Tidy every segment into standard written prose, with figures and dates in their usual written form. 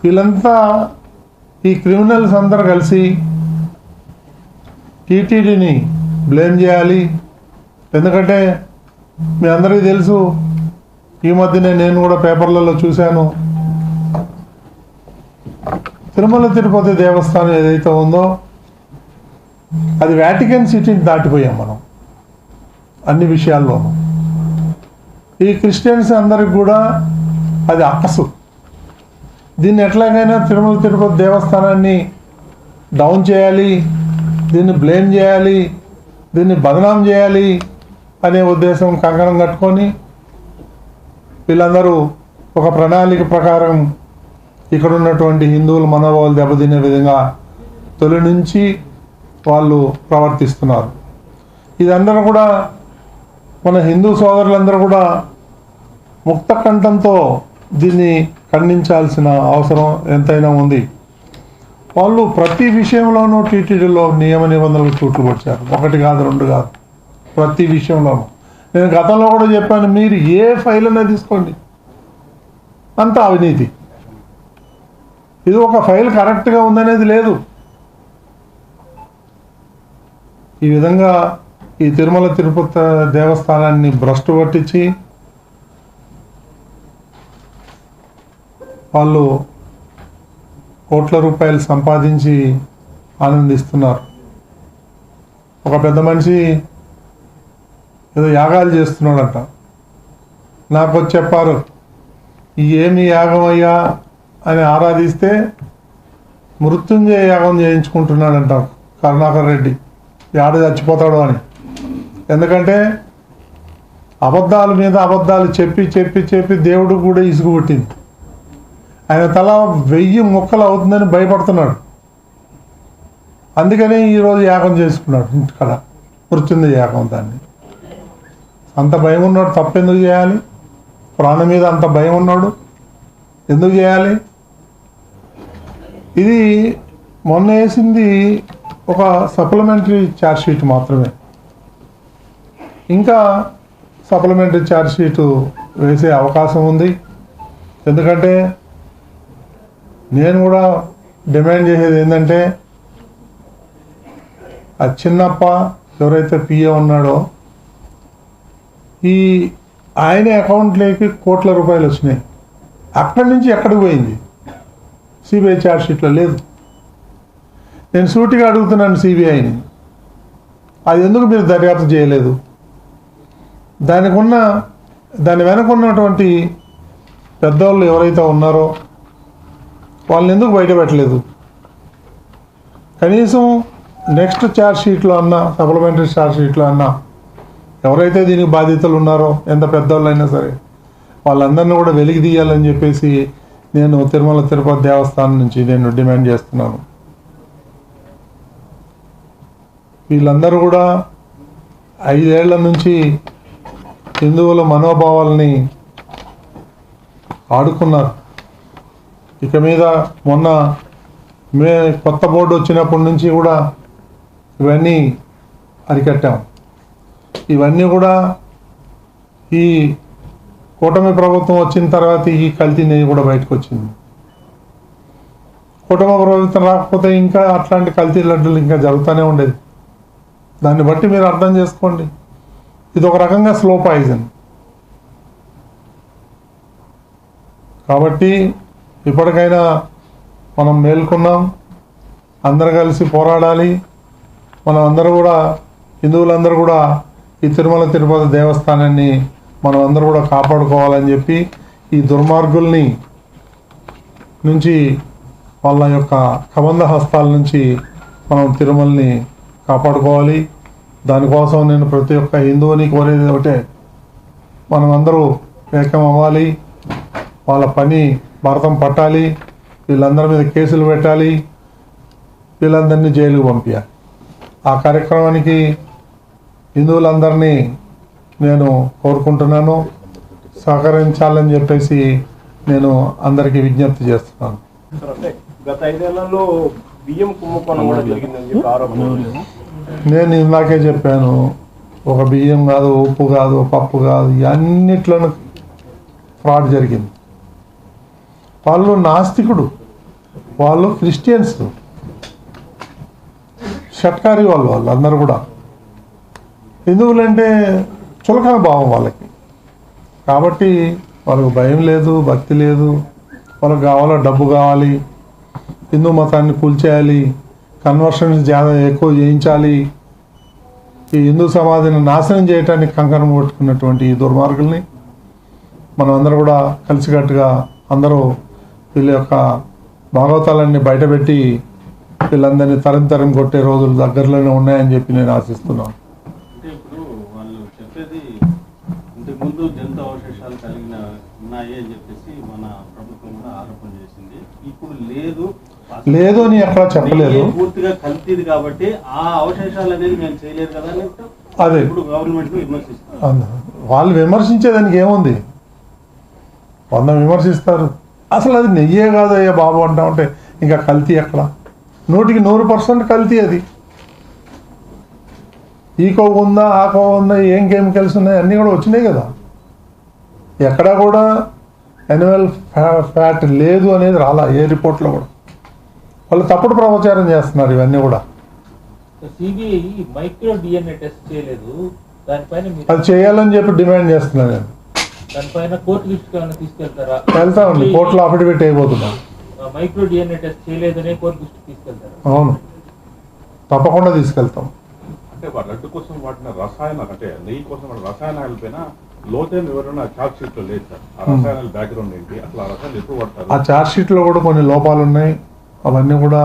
వీళ్ళంతా ఈ క్రిమినల్స్ అందరూ కలిసి టీటీడీని బ్లేమ్ చేయాలి. ఎందుకంటే మీ అందరికీ తెలుసు, ఈ మధ్యనే నేను కూడా పేపర్లలో చూశాను, తిరుమల తిరుపతి దేవస్థానం ఏదైతే ఉందో అది వాటికన్ సిటీని దాటిపోయాం మనం అన్ని విషయాల్లోనూ. ఈ క్రిస్టియన్స్ అందరికి కూడా అది అక్కసు. దీన్ని ఎట్లాగైనా తిరుమల తిరుపతి దేవస్థానాన్ని డౌన్ చేయాలి, దీన్ని బ్లేమ్ చేయాలి, దీన్ని బదనాం చేయాలి అనే ఉద్దేశం కంకణం కట్టుకొని వీళ్ళందరూ ఒక ప్రణాళిక ప్రకారం ఇక్కడ ఉన్నటువంటి హిందువుల మనోభావాలు దెబ్బతినే విధంగా తొలి నుంచి వాళ్ళు ప్రవర్తిస్తున్నారు. ఇదందరూ కూడా మన హిందూ సోదరులందరూ కూడా ముక్త కంఠంతో దీన్ని ఖండించాల్సిన అవసరం ఎంతైనా ఉంది. వాళ్ళు ప్రతి విషయంలోనూ టీటీడీలో నియమ నిబంధనలు తూట్లు పొడిచారు. ఒకటి కాదు, రెండు కాదు, ప్రతి విషయంలోనూ. నేను గతంలో కూడా చెప్పాను, మీరు ఏ ఫైల్ అయినా తీసుకోండి, అంత అవినీతి. ఇది ఒక ఫైల్ కరెక్ట్గా ఉందనేది లేదు. ఈ విధంగా ఈ తిరుమల తిరుపతి దేవస్థానాన్ని భ్రష్టు పట్టించి వాళ్ళు కోట్ల రూపాయలు సంపాదించి ఆనందిస్తున్నారు. ఒక పెద్ద మనిషి ఏదో యాగాలు చేస్తున్నాడంట. నాకు వచ్చి చెప్పారు, ఏమి యాగం అయ్యా అని ఆరాధిస్తే మృత్యుంజయ యాగం చేయించుకుంటున్నాడంట కరుణాకర్ రెడ్డి, యాడ చచ్చిపోతాడు అని. ఎందుకంటే అబద్ధాల మీద అబద్ధాలు చెప్పి చెప్పి చెప్పి దేవుడు కూడా ఇసుగు పుట్టింది. ఆయన తల 1000 ముక్కలు అవుతుందని భయపడుతున్నాడు. అందుకనే ఈరోజు యాగం చేసుకున్నాడు ఇంటికాడ, మృత్యుంజయ యాగం. దాన్ని అంత భయం ఉన్నాడు, తప్పెందుకు చేయాలి? ప్రాణం మీద అంత భయం ఉన్నాడు, ఎందుకు చేయాలి? ఇది మొన్న వేసింది ఒక సప్లిమెంటరీ ఛార్జ్ షీట్ మాత్రమే. ఇంకా సప్లిమెంటరీ ఛార్జ్ షీటు వేసే అవకాశం ఉంది. ఎందుకంటే నేను కూడా డిమాండ్ చేసేది ఏంటంటే, ఆ చిన్నప్ప ఎవరైతే పిఏ ఉన్నాడో ఈ ఆయన అకౌంట్లోకి కోట్ల రూపాయలు వచ్చినాయి. అక్కడి నుంచి ఎక్కడికి పోయింది? సిబిఐ ఛార్జ్ షీట్లో లేదు. నేను సూటిగా అడుగుతున్నాను సిబిఐని, అది ఎందుకు మీరు దర్యాప్తు చేయలేదు? దాని వెనక ఉన్నటువంటి పెద్దవాళ్ళు ఎవరైతే ఉన్నారో వాళ్ళని ఎందుకు బయట పెట్టలేదు? కనీసం నెక్స్ట్ ఛార్జ్ షీట్లో అన్నా, సప్లిమెంటరీ ఛార్జ్ షీట్లో అన్నా ఎవరైతే దీనికి బాధ్యతలు ఉన్నారో, ఎంత పెద్దవాళ్ళు అయినా సరే, వాళ్ళందరినీ కూడా వెలికి తీయాలని చెప్పేసి నేను తిరుమల తిరుపతి దేవస్థానం నుంచి నేను డిమాండ్ చేస్తున్నాను. వీళ్ళందరూ కూడా 5 ఏళ్ల నుంచి హిందువుల మనోభావాలని ఆడుకున్నారు. ఇక మీద మొన్న కొత్త బోర్డు వచ్చినప్పటి నుంచి కూడా ఇవన్నీ అరికట్టాం. ఇవన్నీ కూడా ఈ కూటమి ప్రభుత్వం వచ్చిన తర్వాత ఈ కల్తీ నెయ్యి కూడా బయటకు వచ్చింది. కూటమి ప్రభుత్వం రాకపోతే ఇంకా అట్లాంటి కల్తీ లడ్డూలు ఇంకా జరుగుతూనే ఉండేది. దాన్ని బట్టి మీరు అర్థం చేసుకోండి, ఇది ఒక రకంగా స్లో పాయిజన్. కాబట్టి ఇప్పటికైనా మనం మేల్కొన్నాం, అందరూ కలిసి పోరాడాలి. మనం అందరూ కూడా, హిందువులందరూ కూడా ఈ తిరుమల తిరుపతి దేవస్థానాన్ని మనం అందరూ కూడా కాపాడుకోవాలని చెప్పి, ఈ దుర్మార్గుల్ని నుంచి, వాళ్ళ యొక్క కబంధ హస్తాల నుంచి మనం తిరుమలని కాపాడుకోవాలి. దానికోసం నేను ప్రతి ఒక్క హిందువుని కోరేది ఒకటే, మనం అందరూ ఏకం అవ్వాలి, వాళ్ళ పని భారతం పట్టాలి, వీళ్ళందరి మీద కేసులు పెట్టాలి, వీళ్ళందరినీ జైలుకు పంపించాలి. ఆ కార్యక్రమానికి హిందువులందరినీ నేను కోరుకుంటున్నాను, సహకరించాలని చెప్పేసి నేను అందరికీ విజ్ఞప్తి చేస్తున్నాను. గత 5 ఏళ్లలో బియ్యం కుంభకోణం కూడా జరిగిందని చెప్పి ఆరోపణ. నేను ఇందాకే చెప్పాను, ఒక బియ్యం కాదు, ఉప్పు కాదు, పప్పు కాదు, అన్నిట్లోనూ ఫ్రాడ్ జరిగింది. వాళ్ళు నాస్తికుడు, వాళ్ళు క్రిస్టియన్స్, షట్కారి వాళ్ళు అందరూ కూడా. హిందువులంటే చులకన భావం వాళ్ళకి. కాబట్టి వాళ్ళకు భయం లేదు, భక్తి లేదు. వాళ్ళకి కావాలో డబ్బు కావాలి, హిందూ మతాన్ని కూల్చేయాలి, కన్వర్షన్స్ ఎక్కువ చేయించాలి, ఈ హిందూ సమాధిని నాశనం చేయడానికి కంకణం కొట్టుకున్నటువంటి ఈ దుర్మార్గుల్ని మనం అందరూ కూడా కలిసికట్టుగా అందరూ వీళ్ళ యొక్క భాగవతాలన్నీ బయటపెట్టి వీళ్ళందరినీ తరం కొట్టే రోజులు దగ్గరలోనే ఉన్నాయని చెప్పి నేను ఆశిస్తున్నాను. అంటే ఇప్పుడు వాళ్ళు చెప్పేది ఇంతకుముందు జంతు అవశేషాలు కలిగిన ఉన్నాయి అని చెప్పేసి మన ప్రభుత్వం కూడా ఆరోపణ చేసింది. ఇప్పుడు లేదు అని ఎక్కడా చెప్పలేదు. పూర్తిగా కల్తీది కాబట్టి ఆ అవశేషాలు అనేది మేము చేయలేదు కదా అని అదే ఇప్పుడు గవర్నమెంట్ విమర్శిస్తారు. వాళ్ళు విమర్శించేదానికి ఏముంది, 100 విమర్శిస్తారు. అసలు అది నెయ్యే కాదయ్యా బాబు అంటా ఉంటే ఇంకా కల్తీ ఎక్కడ? 100% కల్తీ. అది ఈ కొవ్వు ఉందా, ఆ కొవ్వు ఉందా, ఏం కెమికల్స్ ఉన్నాయి అన్నీ కూడా వచ్చినాయి కదా. ఎక్కడా కూడా యానిమల్ ఫ్యాట్ లేదు అనేది రాలా ఏ రిపోర్ట్లో కూడా. వాళ్ళు తప్పుడు ప్రచారం చేస్తున్నారు ఇవన్నీ కూడా. సిబిఐ మైక్రో డిఎన్ఏ టెస్ట్ చేయలేదు, దానిపైన అది చేయాలని చెప్పి డిమాండ్ చేస్తున్నాను నేను. దానిపైన కోర్టు దృష్టికి ఏమైనా తీసుకెళ్తారా? వెళ్తామండి, కోర్టులో అఫిడవిట్ అయిపోతున్నాం. మైక్రో డిఎన్ఏ టెస్ట్ చేయలేదనే కోర్టు దృష్టికి తీసుకెళ్తారా? అవును, తప్పకుండా తీసుకెళ్తాం. అంటే లడ్డు కోసం వాటిన రసాయనాలు, అంటే నెయ్యి కోసం వాడిన రసాయనాల పైన లోతైన వివరణ ఛార్జ్ షీట్ లో లేదు సార్. ఆ రసాయనాల బ్యాక్గ్రౌండ్ ఏంటి, అసలు ఆ రసాయనాలు ఎప్పుడు వాడతారు? ఆ ఛార్జ్ షీట్లో కూడా కొన్ని లోపాలు ఉన్నాయి. అవన్నీ కూడా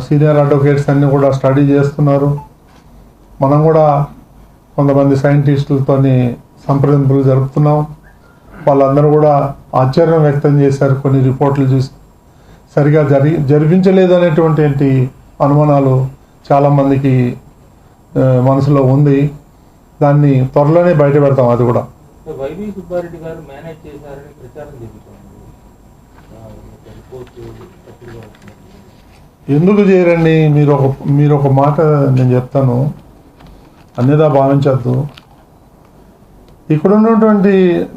సీనియర్ అడ్వకేట్స్ అన్నీ కూడా స్టడీ చేస్తున్నారు. మనం కూడా కొంతమంది సైంటిస్టులతో సంప్రదింపులు జరుపుతున్నాం. వాళ్ళందరూ కూడా ఆశ్చర్యం వ్యక్తం చేశారు కొన్ని రిపోర్ట్లు చూసి. సరిగా జరిపించలేదు అనేటువంటి అనుమానాలు చాలామందికి మనసులో ఉంది. దాన్ని త్వరలోనే బయట పెడతాం. అది కూడా వైవి సుబ్బారెడ్డి గారు మేనేజ్ చేశారని ప్రచారం జరుగుతుంది. ఎందుకు చేయరండి? మీరు ఒక మాట నేను చెప్తాను, అన్యదా భావించద్దు. ఇక్కడ ఉన్నటువంటి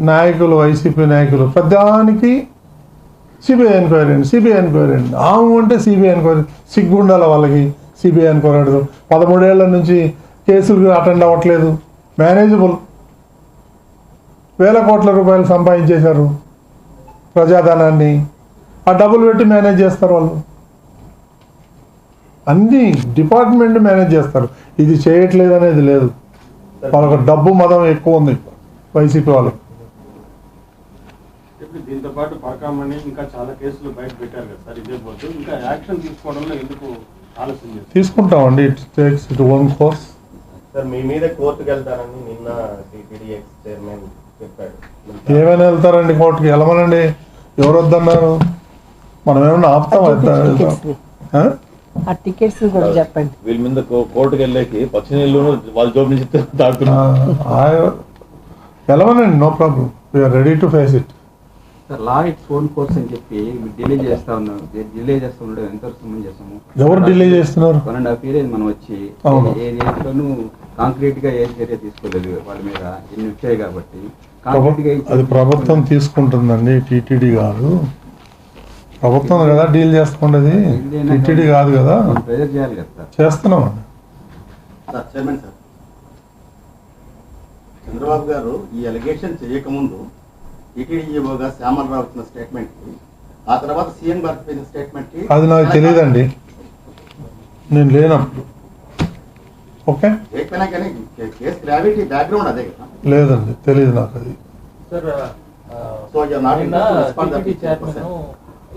నాయకులు, వైసీపీ నాయకులు ప్రధానికి సిబిఐ ఎంక్వైరీ అండి. ఆమె అంటే సిబిఐ ఎంక్వైరీ. సిగ్గుండాల వాళ్ళకి. CBI enquiry అడదు. 13 ఏళ్ల నుంచి కేసులు అటెండ్ అవ్వట్లేదు. మేనేజబుల్. వేల కోట్ల రూపాయలు సంపాదించేశారు ప్రజాధనాన్ని. ఆ డబ్బులు పెట్టి మేనేజ్ చేస్తారు వాళ్ళు. అన్ని డిపార్ట్మెంట్ మేనేజ్ చేస్తారు. ఇది చేయట్లేదు అనేది లేదు. వాళ్ళకు డబ్బు మదం ఎక్కువ ఉంది వైసీపీ వాళ్ళకి. దీంతో పాటు పరకామణి ఇంకా చాలా కేసులు బయట పెట్టారు కదా సార్. ఇదే పోతూ ఇంకా యాక్షన్ తీసుకోవడంలో ఎందుకు ఆలస్యం చేస్తారు? తీసుకుంటామండి. It takes it own course. Sir మీ మీద కోర్టుకు వెళ్తారని నిన్న టీటీడీ ఎక్స్ చైర్మన్ చెప్పాడు. ఏమైనా వెళ్తారండి కోర్టుకి? వెళ్ళమనండి. ఎవరు వద్దన్నారు? మనం ఏమన్నా ఆపుతాం? ఆ టికెట్స్ కూడా చెప్పండి. వీళ్ళ మీద కోర్టుకు వెళ్ళేకి పచ్చి నీళ్ళు వాళ్ళ జోబు నుంచి తాగుతున్నారు. వెళ్ళమనండి, no problem. We're ready to face it. Sir law it's own course అని చెప్పి డిలే చేస్తా ఉన్నాం. డిలే చేస్తూ ఉండడం ఎంతవరకు సంబంధించేస్తాము? ఎవరు డిలే చేస్తున్నారు? 1.5 years మనం వచ్చి ఏ దేంట్లోనూ కాంక్రీట్ గా ఏ చర్య తీసుకోలేదు వాళ్ళ మీద. ఎన్ని వచ్చాయి కాబట్టి అది ప్రభుత్వం తీసుకుంటుందండి, టీటీడీ కాదు. ప్రభుత్వం కదా డీల్ చేసుకుంటది, టీటీడీ కాదు కదా. ప్రెజర్ చేయాలి కదా సార్. చేస్తున్నామండి. సార్ చైర్మన్ సార్, చంద్రబాబు గారు ఈ అలిగేషన్ చేయకముందు టీటీడీఓగా శ్యామలరావు ఇచ్చిన స్టేట్మెంట్ కి, ఆ తర్వాత సీఎం గారు ఇచ్చిన స్టేట్మెంట్ కి అది నాకు తెలియదండి, నేను లేనప్పుడు. ఓకే, లేకపోయినా కానీ కేసు గ్రావిటీ బ్యాక్గ్రౌండ్ అదే కదా. లేదండి, తెలియదు నాకు అది. Sir so you are not TTD chairman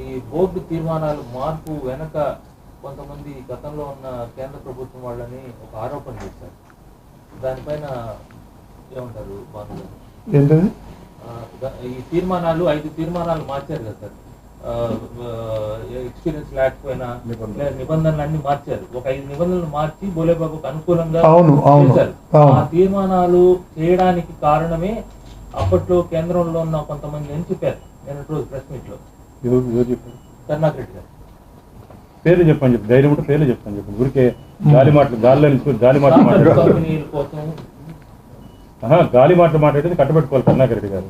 ఈ బోర్డు తీర్మానాలు మార్పు వెనక కొంతమంది గతంలో ఉన్న కేంద్ర ప్రభుత్వం వాళ్ళని ఒక ఆరోపణ చేశారు. దానిపైన ఏమంటారు బాను? ఏంటది? ఈ తీర్మానాలు 5 తీర్మానాలు మార్చారు కదా సార్. ఎక్స్పీరియన్స్ లేకపోయినా నిబంధనలు అన్ని మార్చారు. ఒక 5 నిబంధనలు మార్చి బోలేబాబుకు అనుకూలంగా చేశారు. ఆ తీర్మానాలు చేయడానికి కారణమే అప్పట్లో కేంద్రంలో ఉన్న కొంతమంది అని చెప్పారు నిన్నటి రోజు ప్రెస్ మీట్ లో. కరుణాకర్ రెడ్డి గారు పేర్లు చెప్పని చెప్పి ధైర్యం ఉంటే పేర్లు చెప్తాను చెప్పండి. ఊరికే గాలి మాటలు గాలి మాటలు కంపెనీల కోసం గాలి మాటలు మాట్లాడేది కట్టబెట్టుకోవాలి కరుణాకర్ రెడ్డి గారు.